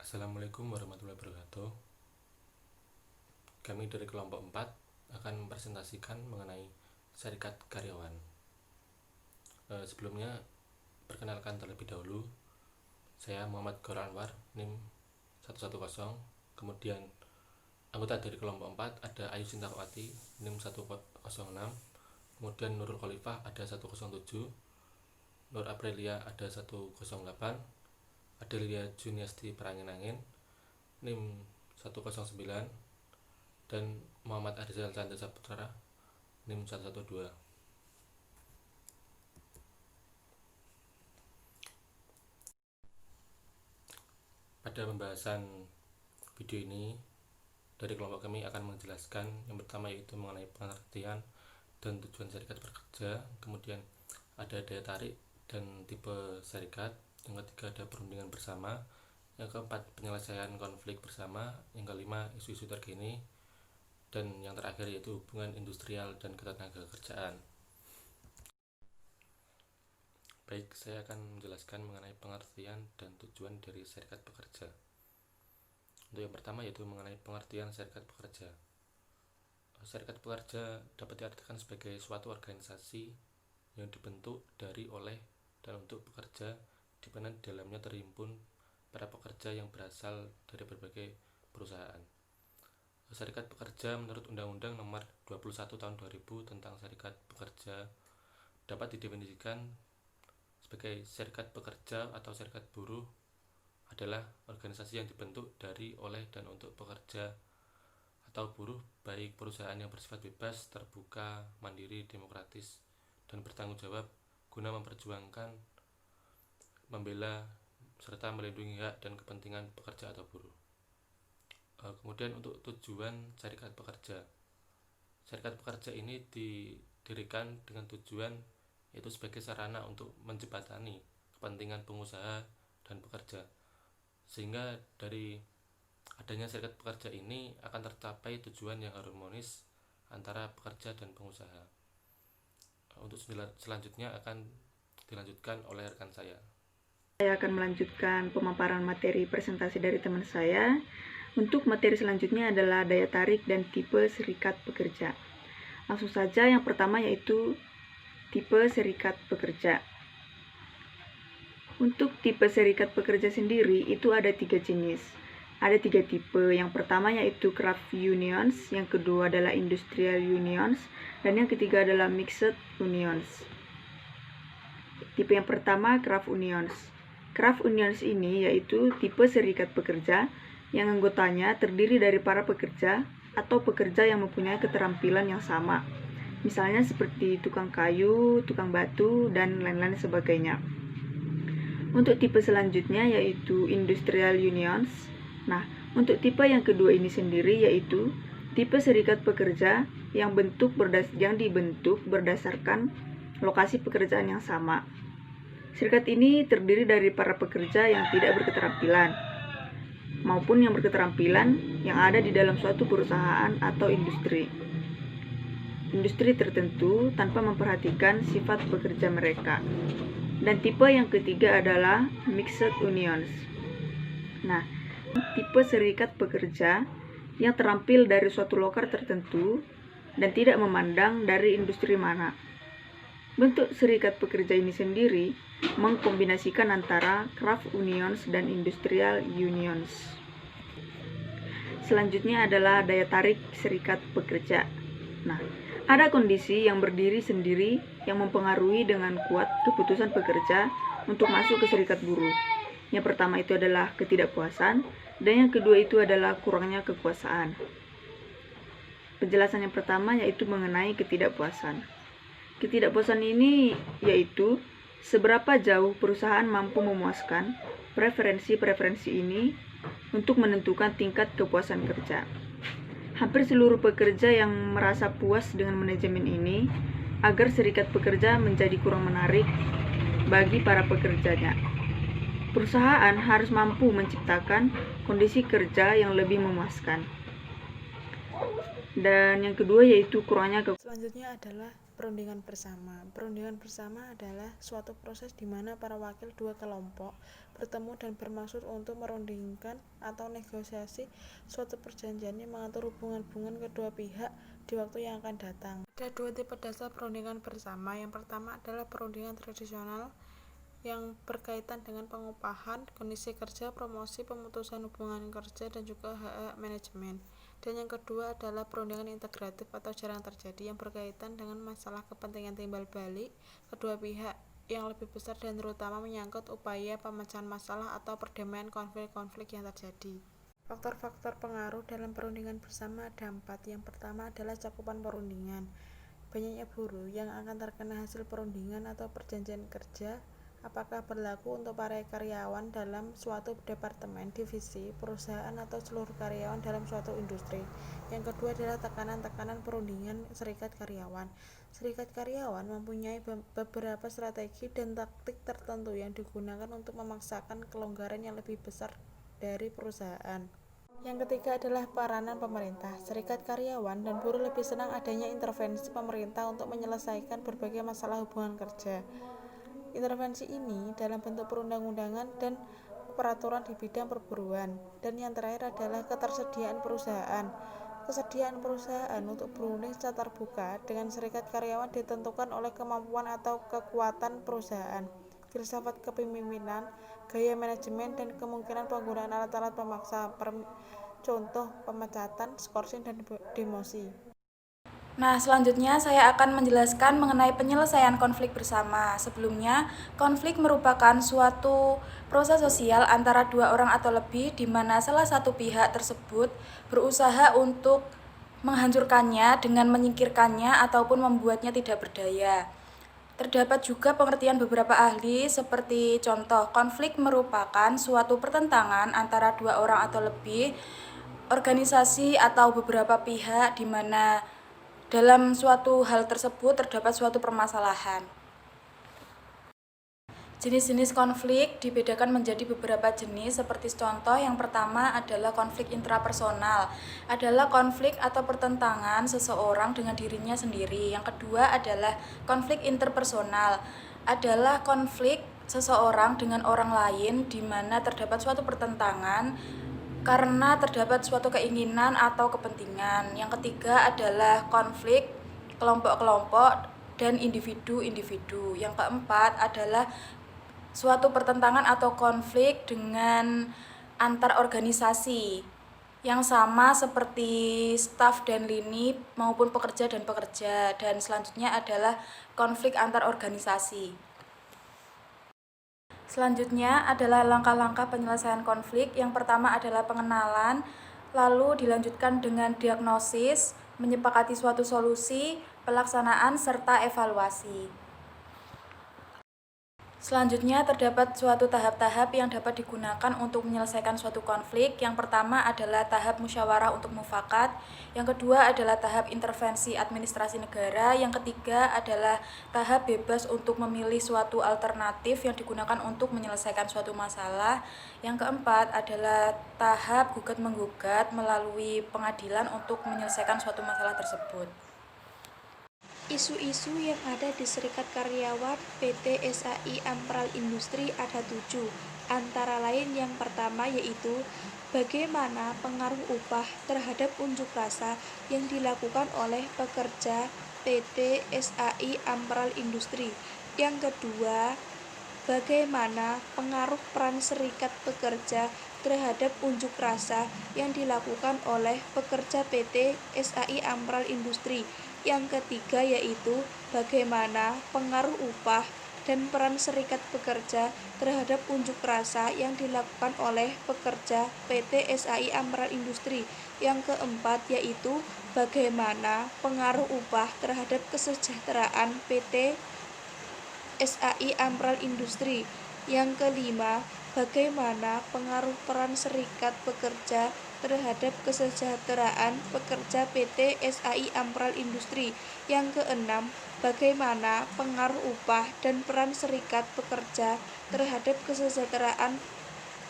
Assalamualaikum warahmatullahi wabarakatuh. Kami dari kelompok 4 akan mempresentasikan mengenai serikat karyawan. Sebelumnya, perkenalkan terlebih dahulu, saya Muhammad Gor Anwar, NIM 110. Kemudian anggota dari kelompok 4 ada Ayu Sintakwati, NIM 106. Kemudian Nurul Khalifah ada 107, Nur Aprilia ada 108, Adelia Juniasti Perangin-Angin, NIM 109, dan Muhammad Arizal Chandra Saputra, NIM 112. Pada pembahasan video ini, dari kelompok kami akan menjelaskan yang pertama yaitu mengenai pengertian dan tujuan serikat pekerja, kemudian ada daya tarik dan tipe serikat, yang ketiga ada perundingan bersama, yang keempat penyelesaian konflik bersama, yang kelima isu-isu terkini, dan yang terakhir yaitu hubungan industrial dan ketenagakerjaan. Baik, saya akan menjelaskan mengenai pengertian dan tujuan dari serikat pekerja. Untuk yang pertama yaitu mengenai pengertian serikat pekerja. Serikat pekerja dapat diartikan sebagai suatu organisasi yang dibentuk dari, oleh, dan untuk pekerja, di mana di dalamnya terhimpun para pekerja yang berasal dari berbagai perusahaan. Serikat pekerja menurut Undang-Undang Nomor 21 Tahun 2000 tentang Serikat Pekerja dapat didefinisikan sebagai serikat pekerja atau serikat buruh adalah organisasi yang dibentuk dari, oleh, dan untuk pekerja atau buruh, baik perusahaan yang bersifat bebas, terbuka, mandiri, demokratis, dan bertanggung jawab guna memperjuangkan, membela, serta melindungi hak dan kepentingan pekerja atau buruh. Kemudian untuk tujuan serikat pekerja. Serikat pekerja ini didirikan dengan tujuan yaitu sebagai sarana untuk menjembatani kepentingan pengusaha dan pekerja, sehingga dari adanya serikat pekerja ini akan tercapai tujuan yang harmonis antara pekerja dan pengusaha. Untuk selanjutnya akan dilanjutkan oleh rekan saya. Saya akan melanjutkan pemaparan materi presentasi dari teman saya. Untuk materi selanjutnya adalah daya tarik dan tipe serikat pekerja. Langsung saja, yang pertama yaitu tipe serikat pekerja. Untuk tipe serikat pekerja sendiri itu ada 3 jenis. Ada 3 tipe. Yang pertama yaitu craft unions, yang kedua adalah industrial unions, dan yang ketiga adalah mixed unions. Tipe yang pertama craft unions. Craft unions ini yaitu tipe serikat pekerja yang anggotanya terdiri dari para pekerja atau pekerja yang mempunyai keterampilan yang sama. Misalnya seperti tukang kayu, tukang batu, dan lain-lain sebagainya. Untuk tipe selanjutnya yaitu industrial unions. Nah, untuk tipe yang kedua ini sendiri yaitu tipe serikat pekerja yang dibentuk berdasarkan lokasi pekerjaan yang sama. Serikat ini terdiri dari para pekerja yang tidak berketerampilan maupun yang berketerampilan yang ada di dalam suatu perusahaan atau industri tertentu tanpa memperhatikan sifat pekerja mereka. Dan tipe yang ketiga adalah mixed unions. Nah, tipe serikat pekerja yang terampil dari suatu lokal tertentu dan tidak memandang dari industri mana. Bentuk serikat pekerja ini sendiri mengkombinasikan antara craft unions dan industrial unions. Selanjutnya adalah daya tarik serikat pekerja. Nah, ada kondisi yang berdiri sendiri yang mempengaruhi dengan kuat keputusan pekerja untuk masuk ke serikat buruh. Yang pertama itu adalah ketidakpuasan, dan yang kedua itu adalah kurangnya kekuasaan. Penjelasan yang pertama yaitu mengenai ketidakpuasan. Ketidakpuasan ini yaitu seberapa jauh perusahaan mampu memuaskan preferensi-preferensi ini untuk menentukan tingkat kepuasan kerja. Hampir seluruh pekerja yang merasa puas dengan manajemen ini agar serikat pekerja menjadi kurang menarik bagi para pekerjanya. Perusahaan harus mampu menciptakan kondisi kerja yang lebih memuaskan. Dan yang kedua yaitu kurangnya Selanjutnya adalah Perundingan bersama. Perundingan bersama adalah suatu proses di mana para wakil dua kelompok bertemu dan bermaksud untuk merundingkan atau negosiasi suatu perjanjian yang mengatur hubungan-hubungan kedua pihak di waktu yang akan datang. Ada dua tipe dasar perundingan bersama. Yang pertama adalah perundingan tradisional yang berkaitan dengan pengupahan, kondisi kerja, promosi, pemutusan hubungan kerja, dan juga hak manajemen. Dan yang kedua adalah perundingan integratif atau jarang terjadi yang berkaitan dengan masalah kepentingan timbal balik kedua pihak yang lebih besar dan terutama menyangkut upaya pemecahan masalah atau perdamaian konflik-konflik yang terjadi. Faktor-faktor pengaruh dalam perundingan bersama ada 4. Yang pertama adalah cakupan perundingan. Banyaknya buruh yang akan terkena hasil perundingan atau perjanjian kerja, apakah berlaku untuk para karyawan dalam suatu departemen, divisi, perusahaan, atau seluruh karyawan dalam suatu industri. Yang kedua adalah tekanan-tekanan perundingan serikat karyawan. Serikat karyawan mempunyai beberapa strategi dan taktik tertentu yang digunakan untuk memaksakan kelonggaran yang lebih besar dari perusahaan. Yang ketiga adalah peranan pemerintah. Serikat karyawan dan buruh lebih senang adanya intervensi pemerintah untuk menyelesaikan berbagai masalah hubungan kerja. Intervensi ini dalam bentuk perundang-undangan dan peraturan di bidang perburuan. Dan yang terakhir adalah ketersediaan perusahaan. Kesediaan perusahaan untuk berunding secara terbuka dengan serikat karyawan ditentukan oleh kemampuan atau kekuatan perusahaan, filsafat kepemimpinan, gaya manajemen, dan kemungkinan penggunaan alat-alat pemaksa, contoh pemecatan, skorsing, dan demosi. Nah, selanjutnya saya akan menjelaskan mengenai penyelesaian konflik bersama. Sebelumnya, konflik merupakan suatu proses sosial antara dua orang atau lebih di mana salah satu pihak tersebut berusaha untuk menghancurkannya dengan menyingkirkannya ataupun membuatnya tidak berdaya. Terdapat juga pengertian beberapa ahli seperti contoh, konflik merupakan suatu pertentangan antara dua orang atau lebih organisasi atau beberapa pihak di mana dalam suatu hal tersebut terdapat suatu permasalahan. Jenis-jenis konflik dibedakan menjadi beberapa jenis seperti contoh yang pertama adalah konflik intrapersonal, adalah konflik atau pertentangan seseorang dengan dirinya sendiri. Yang kedua adalah konflik interpersonal, adalah konflik seseorang dengan orang lain di mana terdapat suatu pertentangan karena terdapat suatu keinginan atau kepentingan. Yang ketiga adalah konflik kelompok-kelompok dan individu-individu. Yang keempat adalah suatu pertentangan atau konflik dengan antar organisasi yang sama seperti staf dan lini maupun pekerja dan pekerja. Dan selanjutnya adalah konflik antar organisasi. Selanjutnya adalah langkah-langkah penyelesaian konflik. Yang pertama adalah pengenalan, lalu dilanjutkan dengan diagnosis, menyepakati suatu solusi, pelaksanaan, serta evaluasi. Selanjutnya terdapat suatu tahap-tahap yang dapat digunakan untuk menyelesaikan suatu konflik. Yang pertama adalah tahap musyawarah untuk mufakat, yang kedua adalah tahap intervensi administrasi negara, yang ketiga adalah tahap bebas untuk memilih suatu alternatif yang digunakan untuk menyelesaikan suatu masalah, yang keempat adalah tahap gugat-menggugat melalui pengadilan untuk menyelesaikan suatu masalah tersebut. Isu-isu yang ada di Serikat Karyawan PT SAI Amral Industri ada 7, antara lain yang pertama yaitu bagaimana pengaruh upah terhadap unjuk rasa yang dilakukan oleh pekerja PT SAI Amral Industri. Yang kedua, bagaimana pengaruh peran serikat pekerja terhadap unjuk rasa yang dilakukan oleh pekerja PT SAI Amral Industri. Yang ketiga yaitu bagaimana pengaruh upah dan peran serikat pekerja terhadap unjuk rasa yang dilakukan oleh pekerja PT SAI Amral Industri. Yang keempat yaitu bagaimana pengaruh upah terhadap kesejahteraan PT SAI Amral Industri. Yang kelima, bagaimana pengaruh peran serikat pekerja terhadap kesejahteraan pekerja PT SAI Amral Industri. Yang keenam, bagaimana pengaruh upah dan peran serikat pekerja terhadap kesejahteraan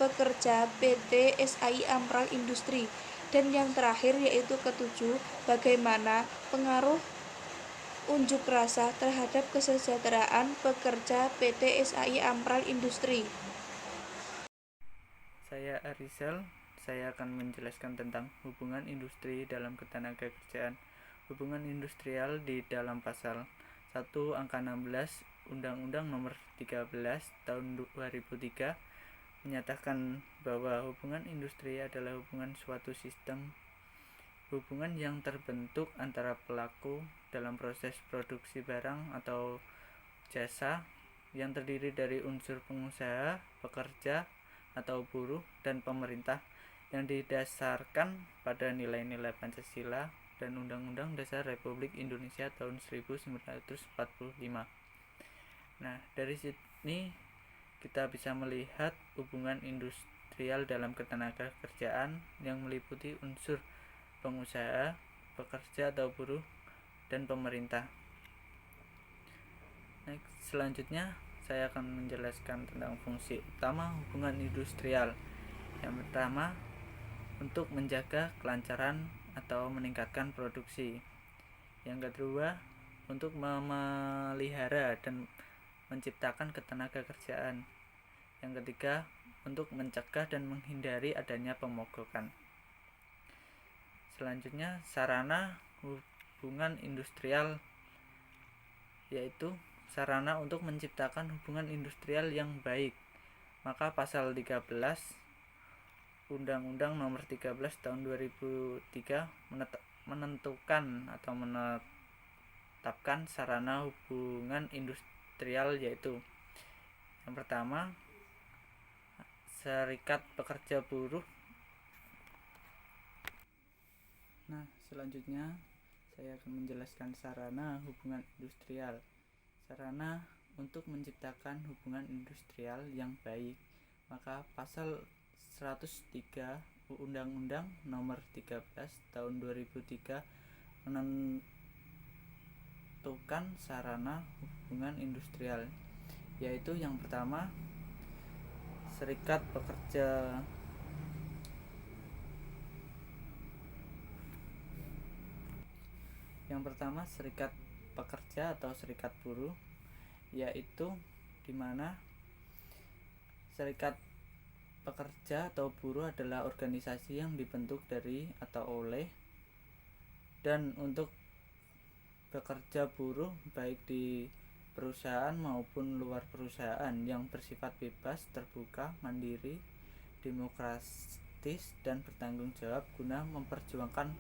pekerja PT SAI Amral Industri. Dan yang terakhir yaitu ketujuh, bagaimana pengaruh unjuk rasa terhadap kesejahteraan pekerja PT SAI Amral Industri. Saya Arizal, saya akan menjelaskan tentang hubungan industri dalam ketenagakerjaan. Hubungan industrial di dalam pasal 1 angka 16 Undang-Undang Nomor 13 Tahun 2003 menyatakan bahwa hubungan industri adalah hubungan suatu sistem hubungan yang terbentuk antara pelaku dalam proses produksi barang atau jasa yang terdiri dari unsur pengusaha, pekerja, atau buruh dan pemerintah yang didasarkan pada nilai-nilai Pancasila dan Undang-Undang Dasar Republik Indonesia tahun 1945. Nah, dari sini kita bisa melihat hubungan industrial dalam ketenagakerjaan yang meliputi unsur pengusaha, pekerja atau buruh, dan pemerintah. Selanjutnya saya akan menjelaskan tentang fungsi utama hubungan industrial. Yang pertama, untuk menjaga kelancaran atau meningkatkan produksi. Yang kedua, untuk memelihara dan menciptakan ketenagakerjaan. Yang ketiga, untuk mencegah dan menghindari adanya pemogokan. Selanjutnya, sarana hubungan industrial yaitu sarana untuk menciptakan hubungan industrial yang baik. Maka pasal 13 Undang-Undang Nomor 13 Tahun 2003 menentukan atau menetapkan sarana hubungan industrial yaitu yang pertama, serikat pekerja buruh. Nah, selanjutnya saya akan menjelaskan sarana hubungan industrial. Sarana untuk menciptakan hubungan industrial yang baik. Maka pasal 103 Undang-Undang Nomor 13 Tahun 2003 menentukan sarana hubungan industrial, yaitu yang pertama, serikat pekerja atau serikat buruh, yaitu di mana serikat pekerja atau buruh adalah organisasi yang dibentuk dari atau oleh dan untuk pekerja buruh baik di perusahaan maupun luar perusahaan yang bersifat bebas, terbuka, mandiri, demokratis, dan bertanggung jawab guna memperjuangkan